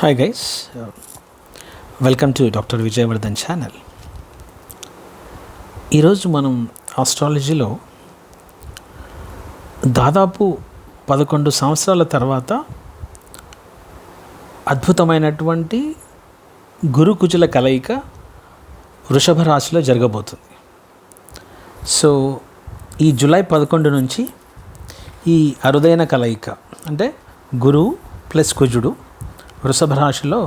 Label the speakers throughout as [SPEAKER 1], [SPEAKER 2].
[SPEAKER 1] Hi guys, welcome to doctor Vijayavardhan channel. ఈరోజు మనం ఆస్ట్రాలజీలో దాదాపు 11 సంవత్సరాల తర్వాత అద్భుతమైనటువంటి గురు కుజుల కలయిక వృషభ రాశిలో జరగబోతుంది. సో ఈ జూలై 11 నుంచి ఈ అరుదైన కలయిక అంటే గురువు ప్లస్ కుజుడు వృషభ రాశిలో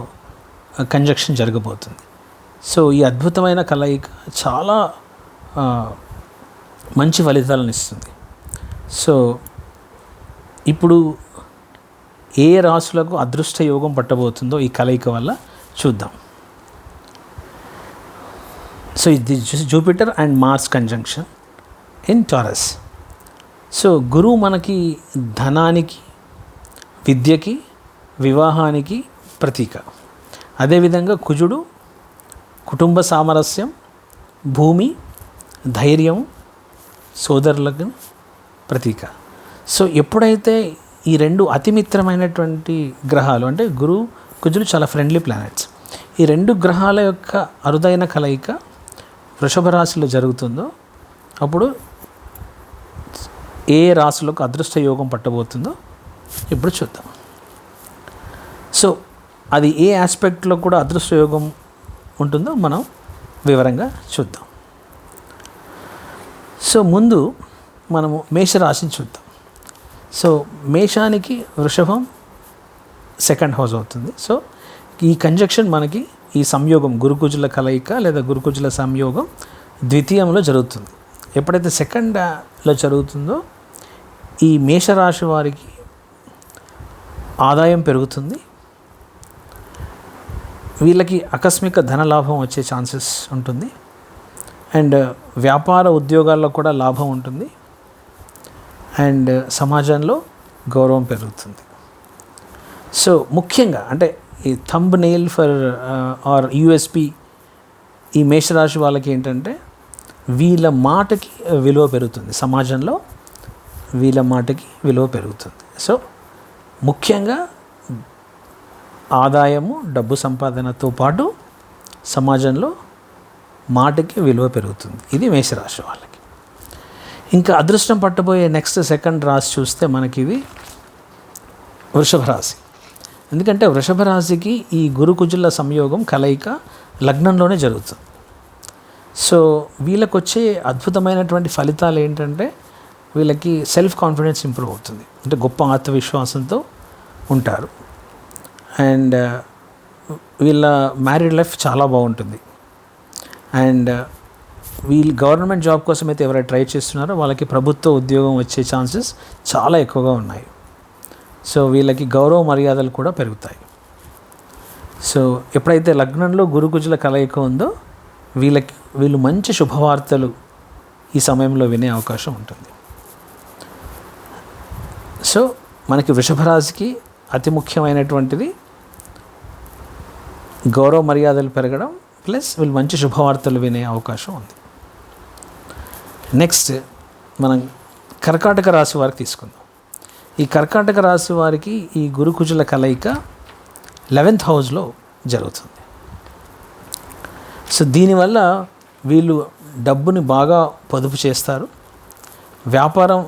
[SPEAKER 1] కంజక్షన్ జరగబోతుంది. సో ఈ అద్భుతమైన కలయిక చాలా మంచి ఫలితాలను ఇస్తుంది. సో ఇప్పుడు ఏ రాశులకు అదృష్ట యోగం పట్టబోతుందో ఈ కలయిక వల్ల చూద్దాం. సో ఇది Jupiter and Mars conjunction in Taurus. So గురువు మనకి ధనానికి, విద్యకి, వివాహానికి ప్రతీక. అదేవిధంగా కుజుడు కుటుంబ సామరస్యం, భూమి, ధైర్యం, సోదరులకు ప్రతీక. సో ఎప్పుడైతే ఈ రెండు అతిమిత్రమైనటువంటి గ్రహాలు అంటే గురువు కుజుడు చాలా ఫ్రెండ్లీ ప్లానెట్స్, ఈ రెండు గ్రహాల యొక్క అరుదైన కలయిక వృషభ రాశిలో జరుగుతుందో అప్పుడు ఏ రాశులకు అదృష్ట యోగం పట్టబోతుందో ఇప్పుడు చూద్దాం. సో అది ఏ ఆస్పెక్ట్లో కూడా అదృష్ట యోగం ఉంటుందో మనం వివరంగా చూద్దాం. సో ముందు మనము మేషరాశిని చూద్దాం. సో మేషానికి వృషభం సెకండ్ హౌస్ అవుతుంది. సో ఈ కంజక్షన్ మనకి ఈ సంయోగం గురుకుజుల కలయిక లేదా గురుకుజుల సంయోగం ద్వితీయంలో జరుగుతుంది. ఎప్పుడైతే సెకండ్లో జరుగుతుందో ఈ మేషరాశి వారికి ఆదాయం పెరుగుతుంది, వీళ్ళకి ఆకస్మిక ధనలాభం వచ్చే ఛాన్సెస్ ఉంటుంది, అండ్ వ్యాపార ఉద్యోగాల్లో కూడా లాభం ఉంటుంది, అండ్ సమాజంలో గౌరవం పెరుగుతుంది. సో ముఖ్యంగా అంటే ఈ thumbnail for our USP ఈ మేషరాశి వాళ్ళకి ఏంటంటే వీళ్ళ మాటకి విలువ పెరుగుతుంది, సమాజంలో వీళ్ళ మాటకి విలువ పెరుగుతుంది. సో ముఖ్యంగా ఆదాయము, డబ్బు సంపాదనతో పాటు సమాజంలో మాటకి విలువ పెరుగుతుంది. ఇది మేషరాశి వాళ్ళకి. ఇంకా అదృష్టం పట్టబోయే నెక్స్ట్ సెకండ్ రాశి చూస్తే మనకి ఇది వృషభ రాశి. ఎందుకంటే వృషభ రాశికి ఈ గురుకుజుల సంయోగం కలయిక లగ్నంలోనే జరుగుతుంది. సో వీళ్ళకి వచ్చే అద్భుతమైనటువంటి ఫలితాలు ఏంటంటే వీళ్ళకి సెల్ఫ్ కాన్ఫిడెన్స్ ఇంప్రూవ్ అవుతుంది, అంటే గొప్ప ఆత్మవిశ్వాసంతో ఉంటారు, అండ్ వీళ్ళ మ్యారీడ్ లైఫ్ చాలా బాగుంటుంది, అండ్ వీళ్ళు గవర్నమెంట్ జాబ్ కోసం అయితే ఎవరైతే ట్రై చేస్తున్నారో వాళ్ళకి ప్రభుత్వ ఉద్యోగం వచ్చే ఛాన్సెస్ చాలా ఎక్కువగా ఉన్నాయి. సో వీళ్ళకి గౌరవ మర్యాదలు కూడా పెరుగుతాయి. సో ఎప్పుడైతే లగ్నంలో గురుకుజుల కలయిక ఉందో వీళ్ళు మంచి శుభవార్తలు ఈ సమయంలో వినే అవకాశం ఉంటుంది. సో మనకి వృషభ రాశికి అతి ముఖ్యమైనటువంటిది గౌరవ మర్యాదలు పెరగడం ప్లస్ వీళ్ళు మంచి శుభవార్తలు వినే అవకాశం ఉంది. నెక్స్ట్ మనం కర్కాటక రాశి వారికి తీసుకుందాం. ఈ కర్కాటక రాశి వారికి ఈ గురుకుజుల కలయిక 11th హౌస్లో జరుగుతుంది. సో దీనివల్ల వీళ్ళు డబ్బుని బాగా పొదుపు చేస్తారు, వ్యాపారం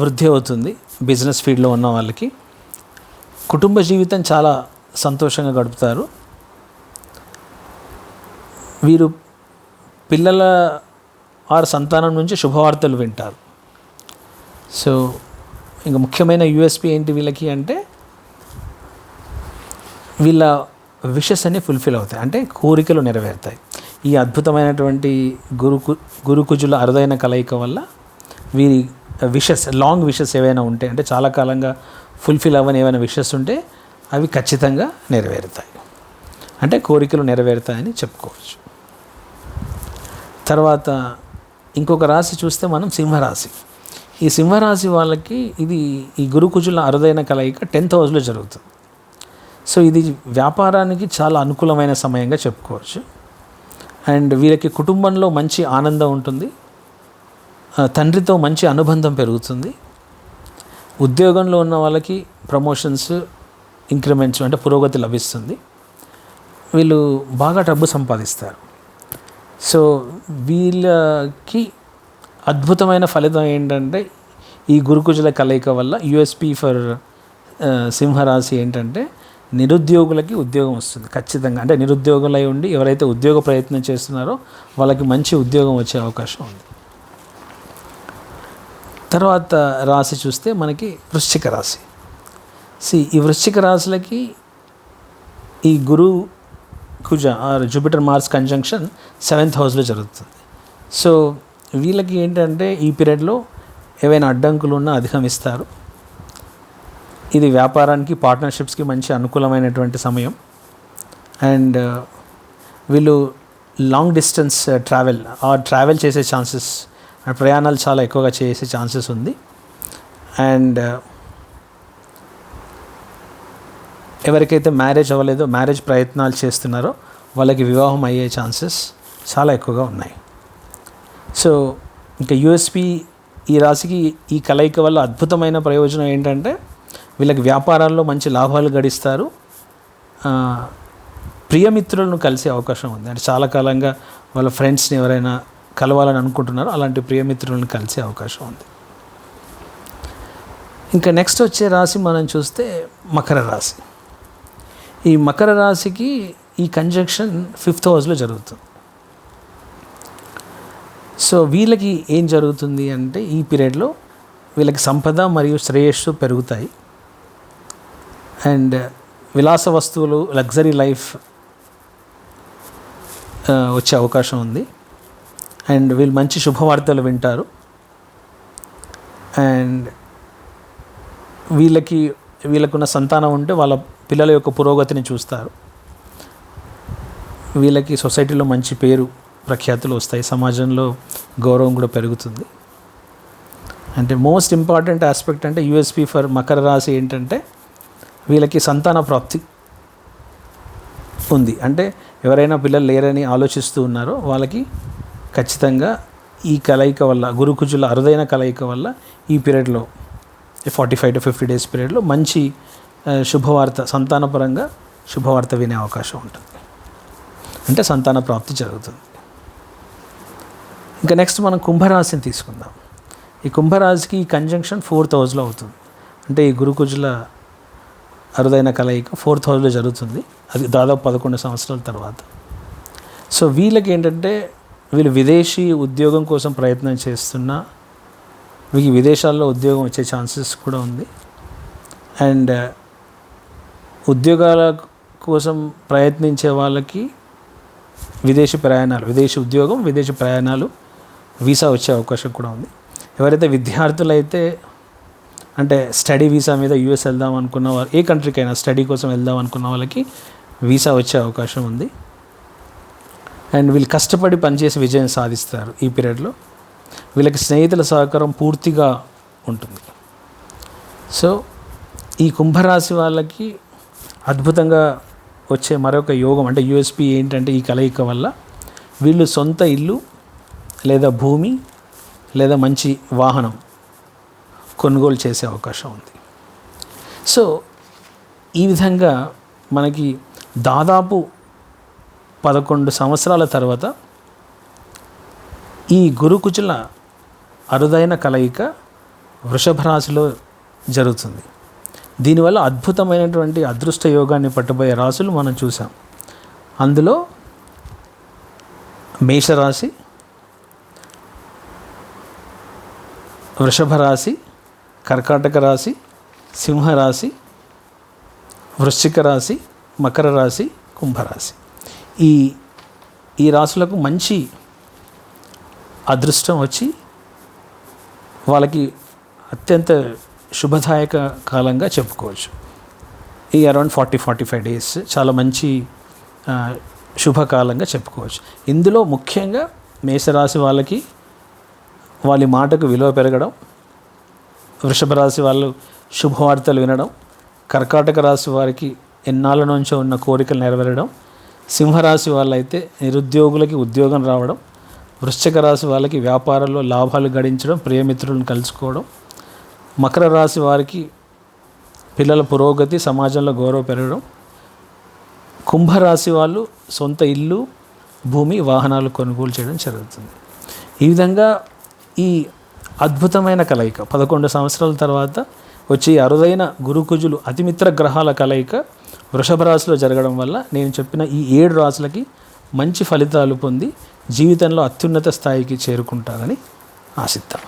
[SPEAKER 1] వృద్ధి అవుతుంది, బిజినెస్ ఫీల్డ్లో ఉన్న వాళ్ళకి కుటుంబ జీవితం చాలా సంతోషంగా గడుపుతారు, వీరు పిల్లల వారి సంతానం నుంచి శుభవార్తలు వింటారు. సో ఇంకా ముఖ్యమైన యూఎస్పీ ఏంటి వీళ్ళకి అంటే వీళ్ళ విషెస్ అన్నీ ఫుల్ఫిల్ అవుతాయి, అంటే కోరికలు నెరవేరుతాయి. ఈ అద్భుతమైనటువంటి గురుకుజుల అరుదైన కలయిక వల్ల వీరి విషెస్, లాంగ్ విషెస్ ఏవైనా ఉంటే అంటే చాలా కాలంగా ఫుల్ఫిల్ అవ్వని ఏమైనా విషెస్ ఉంటే అవి ఖచ్చితంగా నెరవేరుతాయి, అంటే కోరికలు నెరవేరుతాయని చెప్పుకోవచ్చు. తర్వాత ఇంకొక రాశి చూస్తే మనం సింహరాశి. ఈ సింహరాశి వాళ్ళకి ఇది ఈ గురుకుజుల అరుదైన కలయిక 10th హౌస్లో జరుగుతుంది. సో ఇది వ్యాపారానికి చాలా అనుకూలమైన సమయంగా చెప్పుకోవచ్చు, అండ్ వీళ్ళకి కుటుంబంలో మంచి ఆనందం ఉంటుంది, తండ్రితో మంచి అనుబంధం పెరుగుతుంది, ఉద్యోగంలో ఉన్న వాళ్ళకి ప్రమోషన్స్ ఇంక్రిమెంట్స్ అంటే పురోగతి లభిస్తుంది. వీళ్ళు బాగా డబ్బు సంపాదిస్తారు. సో వీళ్ళకి అద్భుతమైన ఫలితం ఏంటంటే ఈ గురుకుజుల కలయిక వల్ల యూఎస్పి ఫర్ సింహరాశి ఏంటంటే నిరుద్యోగులకి ఉద్యోగం వస్తుంది ఖచ్చితంగా. అంటే నిరుద్యోగులై ఉండి ఎవరైతే ఉద్యోగ ప్రయత్నం చేస్తున్నారో వాళ్ళకి మంచి ఉద్యోగం వచ్చే అవకాశం ఉంది. తర్వాత రాశి చూస్తే మనకి వృశ్చిక రాశి. ఈ వృశ్చిక రాశులకి ఈ గురు కుజ are Jupiter Mars conjunction 7th హౌస్లో జరుగుతుంది. సో వీళ్ళకి ఏంటంటే ఈ పీరియడ్లో ఏవైనా అడ్డంకులు ఉన్నా అధిగమిస్తారు. ఇది వ్యాపారానికి, పార్ట్నర్షిప్స్కి మంచి అనుకూలమైనటువంటి సమయం. అండ్ వీళ్ళు లాంగ్ డిస్టెన్స్ ట్రావెల్ చేసే ఛాన్సెస్, ప్రయాణాలు చాలా ఎక్కువగా చేసే ఛాన్సెస్ ఉంది. అండ్ ఎవరికైతే మ్యారేజ్ అవ్వలేదో, మ్యారేజ్ ప్రయత్నాలు చేస్తున్నారో వాళ్ళకి వివాహం అయ్యే ఛాన్సెస్ చాలా ఎక్కువగా ఉన్నాయి. సో ఇంకా యూఎస్పి ఈ రాశికి ఈ కలయిక వల్ల అద్భుతమైన ప్రయోజనం ఏంటంటే వీళ్ళకి వ్యాపారాల్లో మంచి లాభాలు గడిస్తారు. ప్రియమిత్రులను కలిసే అవకాశం ఉంది. అంటే చాలా కాలంగా వాళ్ళ ఫ్రెండ్స్ని ఎవరైనా కలవాలని అనుకుంటున్నారో అలాంటి ప్రియమిత్రులను కలిసే అవకాశం ఉంది. ఇంకా నెక్స్ట్ వచ్చే రాశి మనం చూస్తే మకర రాశి. ఈ మకర రాశికి ఈ కంజంక్షన్ 5th హౌస్లో జరుగుతుంది. సో వీళ్ళకి ఏం జరుగుతుంది అంటే ఈ పీరియడ్లో వీళ్ళకి సంపద మరియు శ్రేయస్సు పెరుగుతాయి. అండ్ విలాస వస్తువులు, లగ్జరీ లైఫ్ వచ్చే అవకాశం ఉంది. అండ్ వీళ్ళు మంచి శుభవార్తలు వింటారు. అండ్ వీళ్ళకున్న సంతానం ఉంటే వాళ్ళ పిల్లల యొక్క పురోగతిని చూస్తారు. వీళ్ళకి సొసైటీలో మంచి పేరు ప్రఖ్యాతులు వస్తాయి. సమాజంలో గౌరవం కూడా పెరుగుతుంది. అంటే మోస్ట్ ఇంపార్టెంట్ ఆస్పెక్ట్ అంటే యూఎస్పి ఫర్ మకర రాశి ఏంటంటే వీళ్ళకి సంతాన ప్రాప్తి ఉంది. అంటే ఎవరైనా పిల్లలు లేరని ఆలోచిస్తూ ఉన్నారో వాళ్ళకి ఖచ్చితంగా ఈ కలయిక వల్ల, గురుకుజుల అరుదైన కలయిక వల్ల ఈ పీరియడ్లో 45 to 50 days పీరియడ్లో మంచి శుభవార్త, సంతానపరంగా శుభవార్త వినే అవకాశం ఉంటుంది. అంటే సంతాన ప్రాప్తి జరుగుతుంది. ఇంకా నెక్స్ట్ మనం కుంభరాశిని తీసుకుందాం. ఈ కుంభరాశికి ఈ కంజంక్షన్ 4th హౌస్లో అవుతుంది. అంటే ఈ గురుకుజుల అరుదైన కలయిక 4th హౌస్లో జరుగుతుంది. అది దాదాపు 11 సంవత్సరాల తర్వాత. సో వీళ్ళకి ఏంటంటే వీళ్ళు విదేశీ ఉద్యోగం కోసం ప్రయత్నం చేస్తున్నా వీళ్ళకి విదేశాల్లో ఉద్యోగం వచ్చే ఛాన్సెస్ కూడా ఉంది. అండ్ ఉద్యోగాల కోసం ప్రయత్నించే వాళ్ళకి విదేశీ ఉద్యోగం, విదేశీ ప్రయాణాలు, వీసా వచ్చే అవకాశం కూడా ఉంది. ఎవరైతే విద్యార్థులైతే అంటే స్టడీ వీసా మీద యూఎస్ వెళ్దాం అనుకున్న వాళ్ళు, ఏ కంట్రీకైనా స్టడీ కోసం వెళ్దాం అనుకున్న వాళ్ళకి వీసా వచ్చే అవకాశం ఉంది. అండ్ వీళ్ళు కష్టపడి పనిచేసి విజయం సాధిస్తారు. ఈ పీరియడ్లో వీళ్ళకి స్నేహితుల సహకారం పూర్తిగా ఉంటుంది. సో ఈ కుంభరాశి వాళ్ళకి అద్భుతంగా వచ్చే మరొక యోగం అంటే యూఎస్పి ఏంటంటే ఈ కలయిక వల్ల వీళ్ళు సొంత ఇల్లు లేదా భూమి లేదా మంచి వాహనం కొనుగోలు చేసే అవకాశం ఉంది. సో ఈ విధంగా మనకి దాదాపు 11 సంవత్సరాల తర్వాత ఈ గురుకుజుల అరుదైన కలయిక వృషభ రాశిలో జరుగుతుంది. దీనివల్ల అద్భుతమైనటువంటి అదృష్ట యోగాన్ని పట్టుబోయే రాశులు మనం చూసాం. అందులో మేషరాశి, వృషభ రాశి, కర్కాటక రాశి, సింహరాశి, వృశ్చిక రాశి, మకర రాశి, కుంభరాశి. ఈ రాశులకు మంచి అదృష్టం వచ్చి వాళ్ళకి అత్యంత శుభదాయక కాలంగా చెప్పుకోవచ్చు. ఈ అరౌండ్ 40-45 days చాలా మంచి శుభకాలంగా చెప్పుకోవచ్చు. ఇందులో ముఖ్యంగా మేషరాశి వాళ్ళకి వాళ్ళ మాటకు విలువ పెరగడం, వృషభ రాశి వాళ్ళు శుభవార్తలు వినడం, కర్కాటక రాశి వారికి ఎన్నాళ్ళ నుంచో ఉన్న కోరికలు నెరవేరడం, సింహరాశి వాళ్ళైతే నిరుద్యోగులకి ఉద్యోగం రావడం, వృశ్చిక రాశి వాళ్ళకి వ్యాపారంలో లాభాలు గడించడం, ప్రియమిత్రులను కలుసుకోవడం, మకర రాశి వారికి పిల్లల పురోగతి, సమాజంలో గౌరవ పెరగడం. కుంభరాశి వాళ్ళు సొంత ఇల్లు, భూమి, వాహనాలు కొనుగోలు చేయడం జరుగుతుంది. ఈ విధంగా ఈ అద్భుతమైన కలయిక 11 సంవత్సరాల తర్వాత వచ్చి అరుదైన గురుకుజులు అతిమిత్ర గ్రహాల కలయిక వృషభ రాశిలో జరగడం వల్ల నేను చెప్పిన ఈ 7 రాశులకి మంచి ఫలితాలు పొంది జీవితంలో అత్యున్నత స్థాయికి చేరుకుంటారని ఆశిద్దాం.